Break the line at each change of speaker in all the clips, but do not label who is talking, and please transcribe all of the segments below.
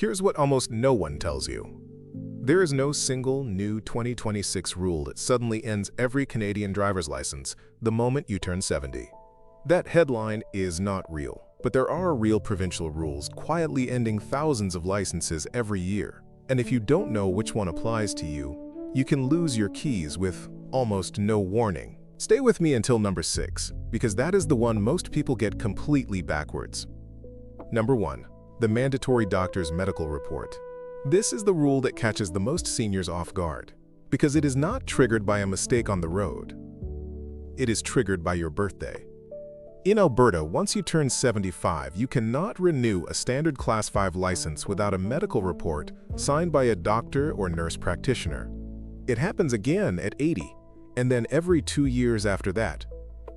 Here's what almost no one tells you. There is no single new 2026 rule that suddenly ends every Canadian driver's license the moment you turn 70. That headline is not real, but there are real provincial rules quietly ending thousands of licenses every year. And if you don't know which one applies to you, you can lose your keys with almost no warning. Stay with me until number 6, because that is the one most people get completely backwards. Number 1. The mandatory doctor's medical report. This is the rule that catches the most seniors off guard, because it is not triggered by a mistake on the road. It is triggered by your birthday. In Alberta, once you turn 75, you cannot renew a standard Class 5 license without a medical report signed by a doctor or nurse practitioner. It happens again at 80, and then every 2 years after that.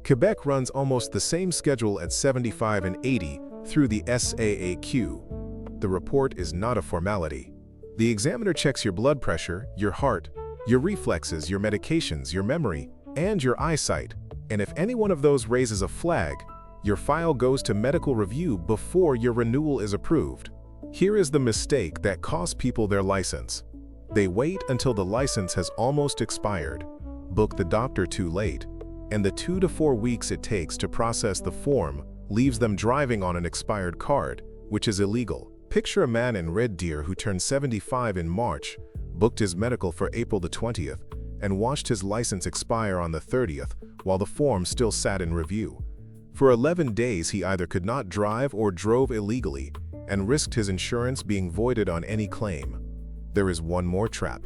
Quebec runs almost the same schedule at 75 and 80 through the SAAQ. The report is not a formality. The examiner checks your blood pressure, your heart, your reflexes, your medications, your memory, and your eyesight. And if any one of those raises a flag, your file goes to medical review before your renewal is approved. Here is the mistake that costs people their license. They wait until the license has almost expired, book the doctor too late, and the 2 to 4 weeks it takes to process the form leaves them driving on an expired card, which is illegal. Picture a man in Red Deer who turned 75 in March, booked his medical for April the 20th, and watched his license expire on the 30th while the form still sat in review. For 11 days he either could not drive or drove illegally and risked his insurance being voided on any claim. There is one more trap.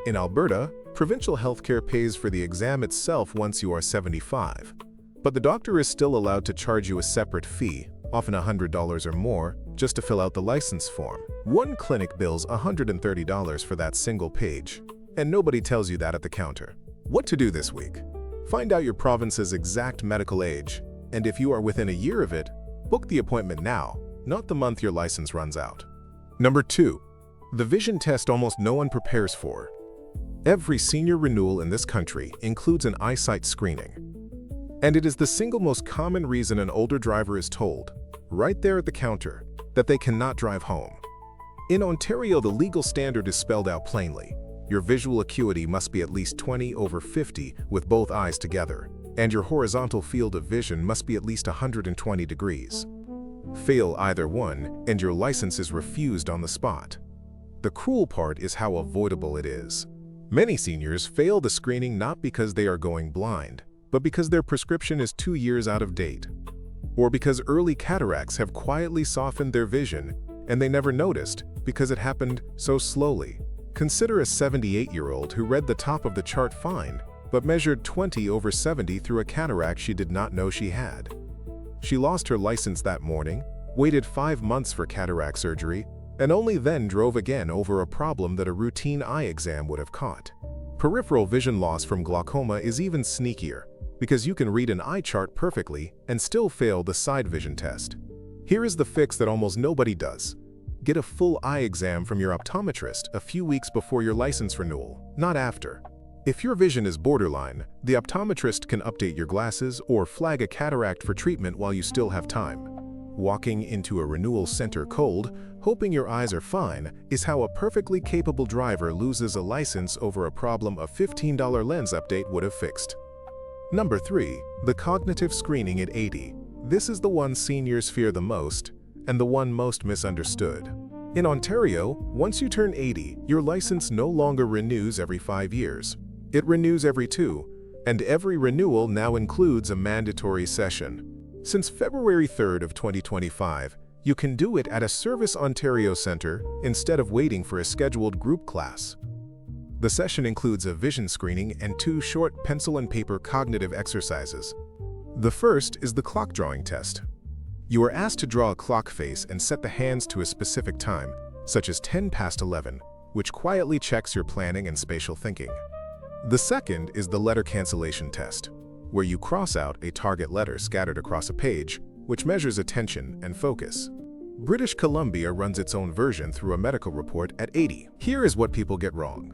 In Alberta, provincial healthcare pays for the exam itself once you are 75, but the doctor is still allowed to charge you a separate fee, often $100 or more, just to fill out the license form. One clinic bills $130 for that single page, and nobody tells you that at the counter. What to do this week? Find out your province's exact medical age, and if you are within a year of it, book the appointment now, not the month your license runs out. Number 2. The vision test almost no one prepares for. Every senior renewal in this country includes an eyesight screening. And it is the single most common reason an older driver is told, right there at the counter, that they cannot drive home. In Ontario, the legal standard is spelled out plainly. Your visual acuity must be at least 20/50 with both eyes together, and your horizontal field of vision must be at least 120 degrees. Fail either one, and your license is refused on the spot. The cruel part is how avoidable it is. Many seniors fail the screening not because they are going blind, but because their prescription is 2 years out of date, or because early cataracts have quietly softened their vision and they never noticed because it happened so slowly. Consider a 78-year-old who read the top of the chart fine, but measured 20/70 through a cataract she did not know she had. She lost her license that morning, waited 5 months for cataract surgery, and only then drove again over a problem that a routine eye exam would have caught. Peripheral vision loss from glaucoma is even sneakier, because you can read an eye chart perfectly and still fail the side vision test. Here is the fix that almost nobody does. Get a full eye exam from your optometrist a few weeks before your license renewal, not after. If your vision is borderline, the optometrist can update your glasses or flag a cataract for treatment while you still have time. Walking into a renewal center cold, hoping your eyes are fine, is how a perfectly capable driver loses a license over a problem a $15 lens update would have fixed. Number 3. The cognitive screening at 80. This is the one seniors fear the most, and the one most misunderstood. In Ontario, once you turn 80, your license no longer renews every 5 years. It renews every 2, and every renewal now includes a mandatory session. Since February 3rd of 2025, you can do it at a Service Ontario Centre instead of waiting for a scheduled group class. The session includes a vision screening and 2 short pencil and paper cognitive exercises. The first is the clock drawing test. You are asked to draw a clock face and set the hands to a specific time, such as 11:10, which quietly checks your planning and spatial thinking. The second is the letter cancellation test, where you cross out a target letter scattered across a page, which measures attention and focus. British Columbia runs its own version through a medical report at 80. Here is what people get wrong.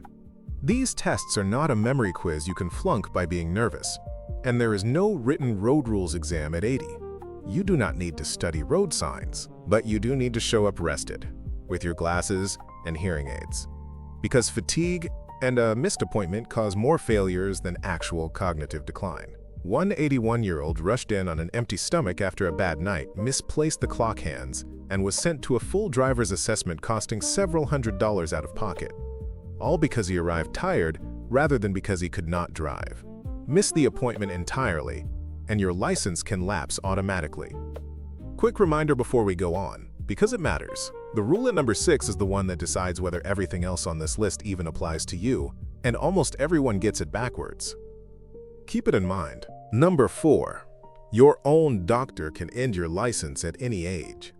These tests are not a memory quiz you can flunk by being nervous, and there is no written road rules exam at 80. You do not need to study road signs, but you do need to show up rested. with your glasses and hearing aids. Because fatigue and a missed appointment cause more failures than actual cognitive decline. One 81-year-old rushed in on an empty stomach after a bad night, misplaced the clock hands, and was sent to a full driver's assessment costing several $100s out of pocket. All because he arrived tired rather than because he could not drive. Miss the appointment entirely, and your license can lapse automatically. Quick reminder before we go on, because it matters. The rule at number 6 is the one that decides whether everything else on this list even applies to you, and almost everyone gets it backwards. Keep it in mind. Number 4. Your own doctor can end your license at any age.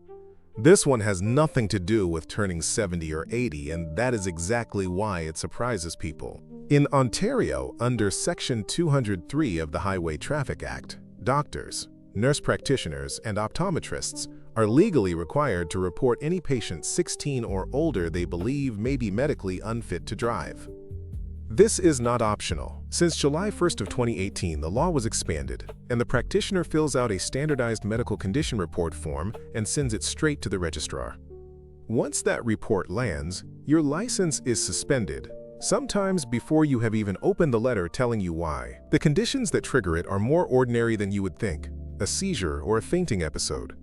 This one has nothing to do with turning 70 or 80, and that is exactly why it surprises people. In Ontario, under Section 203 of the Highway Traffic Act, doctors, nurse practitioners, and optometrists are legally required to report any patient 16 or older they believe may be medically unfit to drive. This is not optional. Since July 1st of 2018, the law was expanded, and the practitioner fills out a standardized medical condition report form and sends it straight to the registrar. Once that report lands, your license is suspended, sometimes before you have even opened the letter telling you why. The conditions that trigger it are more ordinary than you would think: a seizure or a fainting episode,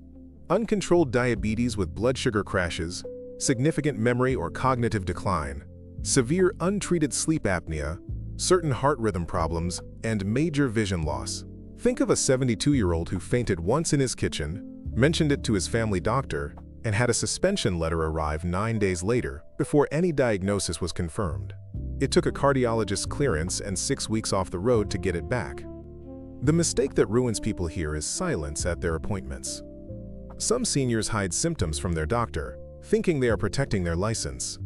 uncontrolled diabetes with blood sugar crashes, significant memory or cognitive decline, severe untreated sleep apnea, certain heart rhythm problems, and major vision loss. Think of a 72-year-old who fainted once in his kitchen, mentioned it to his family doctor, and had a suspension letter arrive 9 days later before any diagnosis was confirmed. It took a cardiologist's clearance and 6 weeks off the road to get it back. The mistake that ruins people here is silence at their appointments. Some seniors hide symptoms from their doctor, thinking they are protecting their license.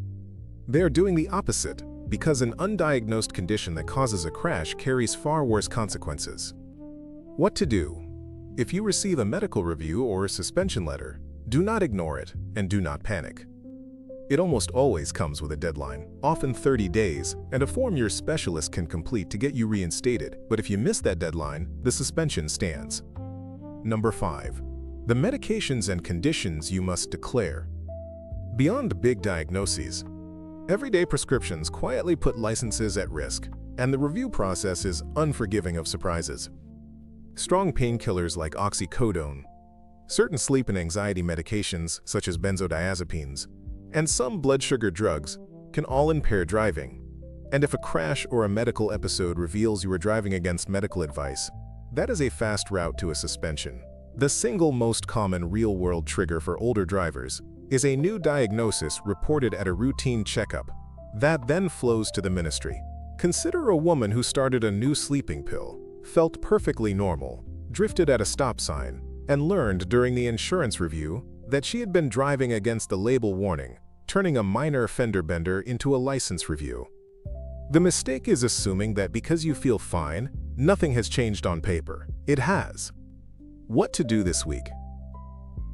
They are doing the opposite, because an undiagnosed condition that causes a crash carries far worse consequences. What to do? If you receive a medical review or a suspension letter, do not ignore it and do not panic. It almost always comes with a deadline, often 30 days, and a form your specialist can complete to get you reinstated, but if you miss that deadline, the suspension stands. Number 5. The medications and conditions you must declare. Beyond big diagnoses, everyday prescriptions quietly put licenses at risk, and the review process is unforgiving of surprises. Strong painkillers like oxycodone, certain sleep and anxiety medications such as benzodiazepines, and some blood sugar drugs can all impair driving. And if a crash or a medical episode reveals you were driving against medical advice, that is a fast route to a suspension. The single most common real-world trigger for older drivers is a new diagnosis reported at a routine checkup that then flows to the ministry. Consider a woman who started a new sleeping pill, felt perfectly normal, drifted at a stop sign, and learned during the insurance review that she had been driving against the label warning, turning a minor fender bender into a license review. The mistake is assuming that because you feel fine, nothing has changed on paper. It has. What to do this week?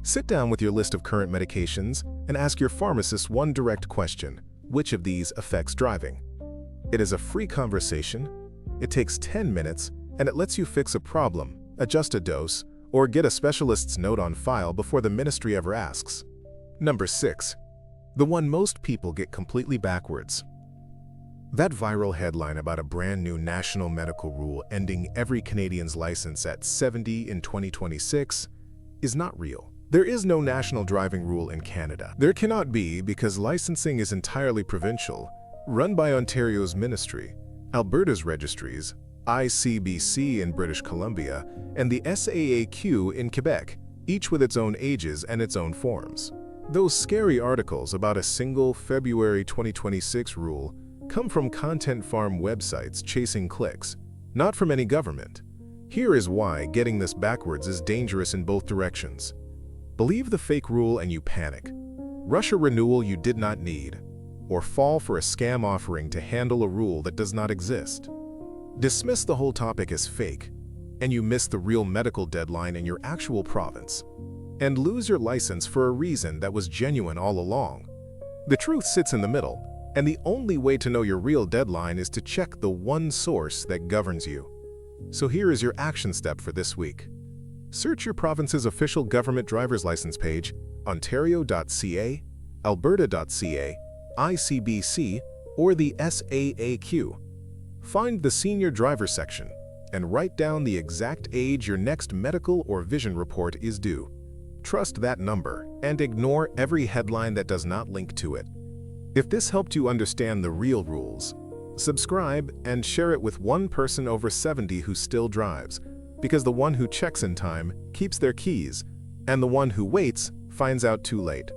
Sit down with your list of current medications and ask your pharmacist one direct question: which of these affects driving? It is a free conversation, it takes 10 minutes, and it lets you fix a problem, adjust a dose, or get a specialist's note on file before the ministry ever asks. Number 6. The one most people get completely backwards. That viral headline about a brand new national medical rule ending every Canadian's license at 70 in 2026 is not real. There is no national driving rule in Canada. There cannot be because licensing is entirely provincial, run by Ontario's ministry, Alberta's registries, ICBC in British Columbia, and the SAAQ in Quebec, each with its own ages and its own forms. Those scary articles about a single February 2026 rule come from content farm websites chasing clicks, not from any government. Here is why getting this backwards is dangerous in both directions. Believe the fake rule and you panic. Rush a renewal you did not need, or fall for a scam offering to handle a rule that does not exist. Dismiss the whole topic as fake, and you miss the real medical deadline in your actual province, and lose your license for a reason that was genuine all along. The truth sits in the middle, and the only way to know your real deadline is to check the one source that governs you. So here is your action step for this week. Search your province's official government driver's license page, ontario.ca, Alberta.ca, ICBC, or the SAAQ. Find the Senior Driver section and write down the exact age your next medical or vision report is due. Trust that number and ignore every headline that does not link to it. If this helped you understand the real rules, subscribe and share it with one person over 70 who still drives, because the one who checks in time keeps their keys, and the one who waits finds out too late.